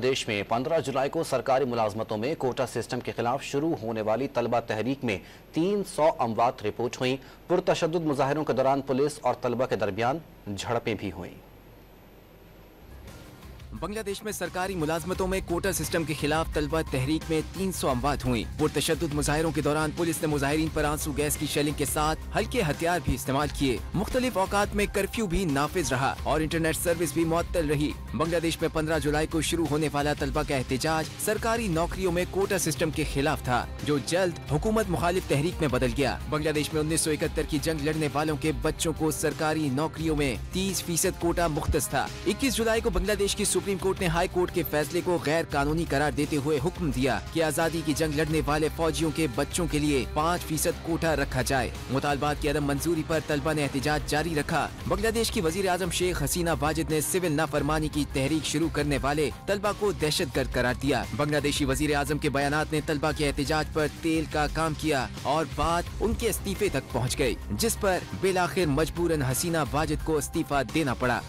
प्रदेश में 15 जुलाई को सरकारी मुलाजमतों में कोटा सिस्टम के खिलाफ शुरू होने वाली तलबा तहरीक में 300 अमवात रिपोर्ट हुई। पुरतशद्दुद मुजाहिरों के दौरान पुलिस और तलबा के दरमियान झड़पें भी हुई। बांग्लादेश में सरकारी मुलाजमतों में कोटा सिस्टम के खिलाफ तलबा तहरीक में 300 अमवात हुई। पुरतशद्दुद मुजाहिरों के दौरान पुलिस ने मुजाहिरीन पर आंसू गैस की शेलिंग के साथ हल्के हथियार भी इस्तेमाल किए। मुख्तलिफ औकात में कर्फ्यू भी नाफिज रहा और इंटरनेट सर्विस भी मुअत्तल रही। बांग्लादेश में 15 जुलाई को शुरू होने वाला तलबा का एहतजाज सरकारी नौकरियों में कोटा सिस्टम के खिलाफ था, जो जल्द हुकूमत मुखालिफ तहरीक में बदल गया। बांग्लादेश में 1971 की जंग लड़ने वालों के बच्चों को सरकारी नौकरियों में 30% कोटा मुख्तस था। 21 जुलाई को बांग्लादेश की सुप्रीम कोर्ट ने हाई कोर्ट के फैसले को गैर कानूनी करार देते हुए हुक्म दिया कि आजादी की जंग लड़ने वाले फौजियों के बच्चों के लिए 5% कोटा रखा जाए। मुतालबात की अदम मंजूरी पर तलबा ने एहतजाज जारी रखा। बांग्लादेश की वजीर आजम शेख हसीना वाजिद ने सिविल नाफरमानी की तहरीक शुरू करने वाले तलबा को दहशतगर्द करार दिया। बांग्लादेशी वजीर आजम के बयानात ने तलबा के एहतजाज पर तेल का काम किया और बात उनके इस्तीफे तक पहुँच गयी, जिस पर बिलाखिर मजबूरन हसीना वाजिद को इस्तीफा देना पड़ा।